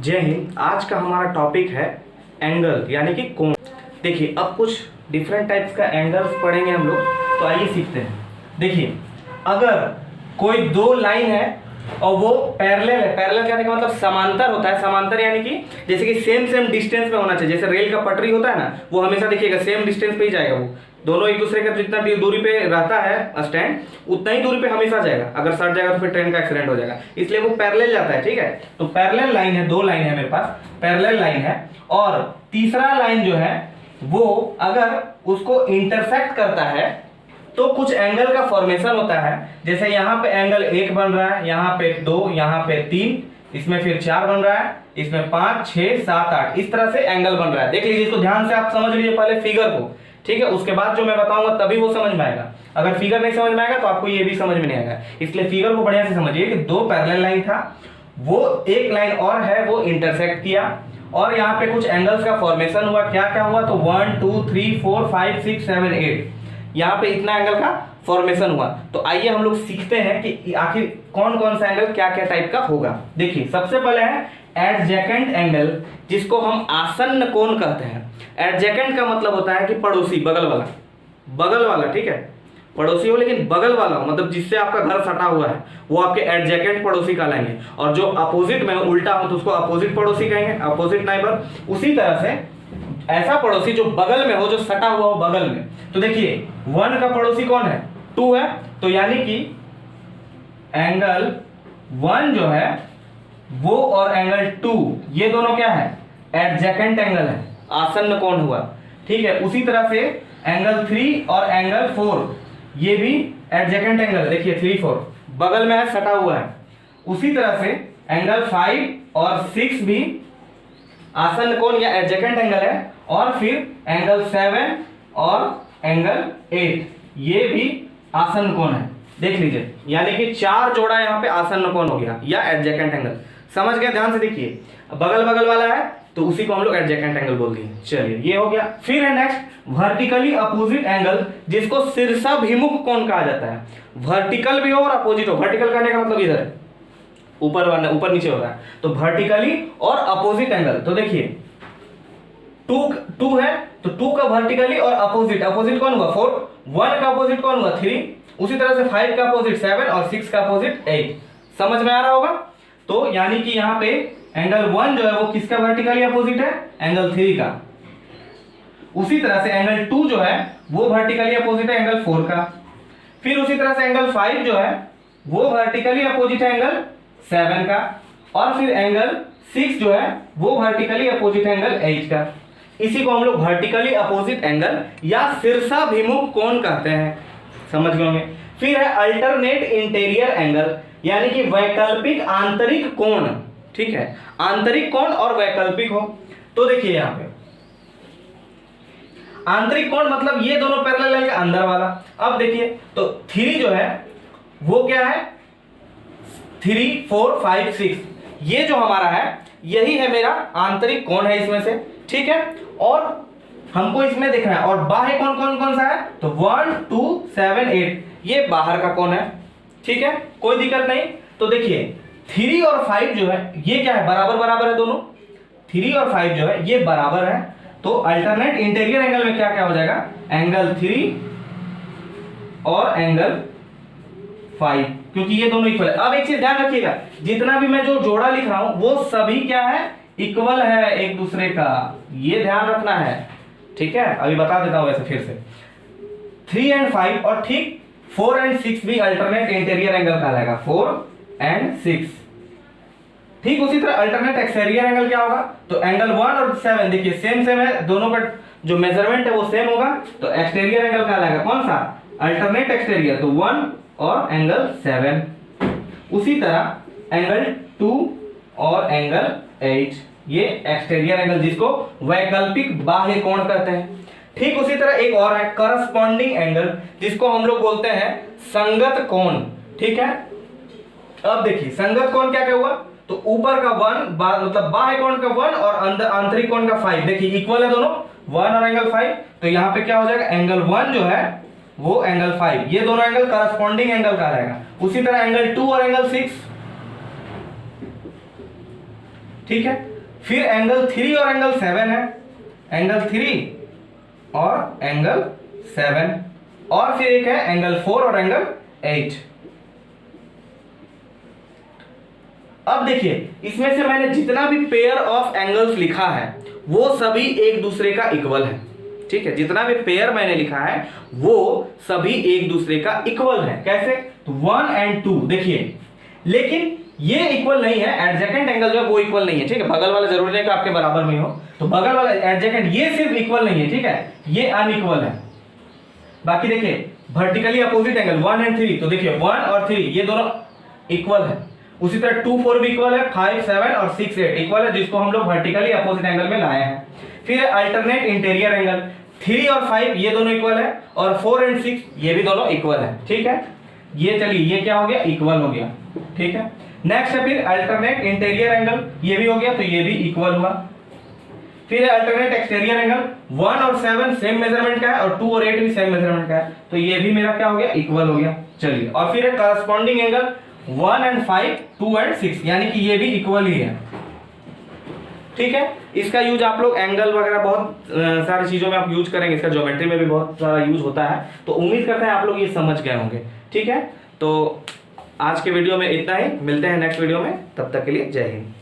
जय हिंद। आज का हमारा टॉपिक है एंगल यानी कि कोण। देखिए अब कुछ डिफरेंट टाइप्स का एंगल्स पढ़ेंगे हम लोग, तो आइए सीखते हैं। देखिए अगर कोई दो लाइन है और वो पैरेलल है, पैरेलल कहने का मतलब समांतर होता है। समांतर यानी कि जैसे कि सेम डिस्टेंस पे होना चाहिए। जैसे रेल का पटरी होता है ना, वो हमेशा देखिएगा सेम डिस्टेंस पे ही जाएगा। वो दोनों एक दूसरे का जितना दूरी पे रहता है स्टैंड, उतना ही दूरी पे हमेशा जाएगा। अगर सट जाएगा तो फिर ट्रेन का एक्सीडेंट हो जाएगा, इसलिए वो पैरेलल जाता है। ठीक है, तो पैरेलल लाइन है, दो लाइन है मेरे पास, पैरेलल लाइन है। और तीसरा लाइन जो है वो अगर उसको इंटरसेक्ट करता है तो कुछ एंगल का फॉर्मेशन होता है। जैसे यहाँ पे एंगल 1 बन रहा है, यहाँ पे 2, यहाँ पे 3, इसमें फिर 4 बन रहा है, इसमें 5, 6, 7, 8, इस तरह से एंगल बन रहा है। देख लीजिए, इसको ध्यान से आप समझ लीजिए पहले फिगर को। ठीक है, उसके बाद जो मैं बताऊंगा तभी वो समझ में आएगा। अगर फिगर नहीं समझ में आएगा तो आपको ये भी समझ में नहीं आएगा। इसलिए फिगर को बढ़िया से समझिए कि दो पैरेलल लाइन था, वो एक लाइन और है, वो इंटरसेक्ट किया और यहाँ पे कुछ एंगल्स का फॉर्मेशन हुआ। क्या क्या हुआ? तो 1 2 3 4 5 6 7 8, यहाँ पे इतना एंगल का फॉर्मेशन हुआ। तो आइए हम लोग सीखते हैं कि आखिर कौन कौन सा एंगल क्या क्या टाइप का होगा। देखिए सबसे पहले है एडजेकेंट एंगल, जिसको हम आसन्न कोण कहते हैं। एडजेकेंट का मतलब होता है कि पड़ोसी, बगल वाला, बगल वाला। ठीक है, पड़ोसी हो लेकिन बगल वाला हो, मतलब जिससे आपका घर सटा हुआ है, वो आपके एडजेकेंट पड़ोसी कहलाएंगे। और जो अपोजिट में उल्टा हो तो उसको अपोजिट पड़ोसी कहेंगे, अपोजिट नाइबर। उसी तरह से ऐसा पड़ोसी जो बगल में हो, जो सटा हुआ हो बगल में। तो देखिए 1 का पड़ोसी कौन है? 2 है। तो यानी कि एंगल 1 जो है वो और एंगल 2, ये दोनों क्या है? एडजेकेंट एंगल है, आसन्न कोण हुआ। ठीक है, उसी तरह से एंगल 3 और एंगल 4, ये भी एडजेकेंट एंगल। देखिए 3 4 बगल में है, सटा हुआ है। उसी तरह से एंगल 5 और 6 भी आसन्न कोण या एडजेकेंट एंगल है। और फिर एंगल 7 और एंगल 8, ये भी आसन्न कोण है। देख लीजिए, यानी कि 4 जोड़ा यहाँ पे आसन्न कोण हो गया या एडजेकेंट एंगल। समझ गए? ध्यान से देखिए, बगल बगल वाला है तो उसी को हम लोग एडजेकेंट एंगल बोल दिए। चलिए ये हो गया। फिर है नेक्स्ट वर्टिकली अपोजिट एंगल, जिसको शीर्षाभिमुख कोण कहा जाता है। वर्टिकल भी हो और अपोजिट हो। वर्टिकल करने का मतलब इधर है, ऊपर नीचे हो रहा है, तो वर्टिकली और अपोजिट एंगल। तो देखिए 2 है तो 2 का वर्टिकली और अपोजिट, अपोजिट कौन हुआ? 4। 1 का अपोजिट कौन हुआ? 3। उसी तरह से 5 का अपोजिट 7 और 6 का अपोजिट 8। समझ में आ रहा होगा? तो यानी कि यहाँ पे एंगल 1 जो है वो किसका वर्टिकली अपोजिट है? एंगल 3 का। उसी तरह से एंगल 2 जो है वो वर्टिकली अपोजिट है एंगल 4 का। फिर उसी तरह से एंगल 5 जो है वो वर्टिकली अपोजिट है एंगल 7 का। और फिर एंगल 6 जो है वो वर्टिकली अपोजिट है एंगल 8 का। इसी को हम लोग वर्टिकली अपोजिट एंगल या शीर्षाभिमुख कोण कहते हैं। समझ गए होंगे? फिर है अल्टरनेट इंटीरियर एंगल, यानी कि वैकल्पिक आंतरिक कोण। ठीक है, आंतरिक कोण और वैकल्पिक हो। तो देखिए यहाँ पे आंतरिक कोण मतलब ये दोनों पैरेलल लाइन के अंदर वाला। अब देखिए तो 3 जो है वो क्या है? 3 4 5 6, ये जो हमारा है यही है मेरा आंतरिक कोण है इसमें से। ठीक है, और हमको इसमें देखना है। और बाह्य कोण कौन कौन सा है? तो 1 2 7 8, ये बाहर का कोण है। ठीक है, कोई दिक्कत नहीं। तो देखिए 3 और 5 जो है ये क्या है? बराबर बराबर है दोनों। 3 और 5 जो है ये बराबर है। तो अल्टरनेट इंटीरियर एंगल में क्या क्या हो जाएगा? एंगल 3 और एंगल 5, क्योंकि ये दोनों इक्वल है। अब एक चीज ध्यान रखिएगा, जितना भी मैं जो जोड़ा लिख रहा हूं वो सभी क्या है? इक्वल है एक दूसरे का, ये ध्यान रखना है। ठीक है, अभी बता देता हूं वैसे फिर से। 3 और 5 और ठीक 4 और 6 भी अल्टरनेट इंटीरियर एंगल कहलाएगा। 4 और 6। ठीक उसी तरह अल्टरनेट एक्सटीरियर एंगल क्या होगा? तो एंगल 1 और 7 देखिए सेम है, दोनों का जो मेजरमेंट है वो सेम होगा, तो एक्सटीरियर एंगल कहलाएगा कौन सा? Alternate exterior. तो 1 और एंगल 7। उसी तरह एंगल 2 और एंगल 8, ये एक्सटीरियर एंगल, जिसको वैकल्पिक बाह्य कोण कहते हैं। ठीक उसी तरह एक और है करस्पॉन्डिंग एंगल, जिसको हम लोग बोलते हैं संगत कोण। ठीक है, अब देखिए संगत कोण क्या क्या हुआ? तो ऊपर का 1 मतलब बाह्य कोण का 1 और अंदर आंतरिक कोण का 5, देखिए इक्वल है दोनों, 1 और एंगल 5। तो यहाँ पे क्या हो जाएगा? एंगल 1 जो है वो एंगल 5, ये दोनों एंगल करस्पॉन्डिंग एंगल कहलाएगा। उसी तरह एंगल 2 और एंगल 6। ठीक है, फिर एंगल 3 और एंगल 7 है, एंगल 3 और एंगल 7, और फिर एक है एंगल 4 और एंगल 8। अब देखिए इसमें से मैंने जितना भी पेयर ऑफ एंगल्स लिखा है वो सभी एक दूसरे का इक्वल है, ठीक है। जितना भी पेयर मैंने लिखा है वो सभी एक दूसरे का इक्वल है। कैसे? तो 1 और 2 देखिए, लेकिन ये इक्वल नहीं है, एडजेसेंट एंगल जो है वो इक्वल नहीं है, ठीक है। बगल वाला जरूरी नहीं कि आपके बराबर में हो, तो बगल वाला एडजेसेंट ये सिर्फ इक्वल नहीं है, ठीक है, ये अनइक्वल है। बाकी देखिए वर्टिकली अपोजिट एंगल 1 और 3, तो देखिए 1 और 3 ये दोनों इक्वल है। उसी तरह 2 4 भी इक्वल है, 5 7 और 6 8 इक्वल है, जिसको हम लोग वर्टिकली अपोजिट एंगल में लाए हैं। फिर अल्टरनेट इंटीरियर एंगल 3 और 5 ये दोनों इक्वल है, और 4 और 6 ये भी दोनों इक्वल है, ठीक है। ये चलिए ये क्या हो गया, इक्वल हो गया, ठीक है। नेक्स्ट है फिर अल्टरनेट इंटीरियर एंगल, ये भी हो गया, तो ये भी इक्वल हुआ। फिर अल्टरनेट एक्सटीरियर एंगल 1 और 7 सेम मेजरमेंट का है, और 2 और 8 भी सेम मेजरमेंट का है, तो ये भी मेरा क्या हो गया, इक्वल हो गया। चलिए, और फिर है करस्पॉन्डिंग एंगल 1 और 5 2 और 6, यानी कि ये भी इक्वल ही है, ठीक है। इसका यूज आप लोग एंगल वगैरह बहुत सारी चीजों में आप यूज करेंगे, इसका ज्योमेट्री में भी बहुत सारा यूज होता है, तो उम्मीद करते हैं आप लोग ये समझ गए होंगे, ठीक है। तो आज के वीडियो में इतना ही, मिलते हैं नेक्स्ट वीडियो में, तब तक के लिए जय हिंद।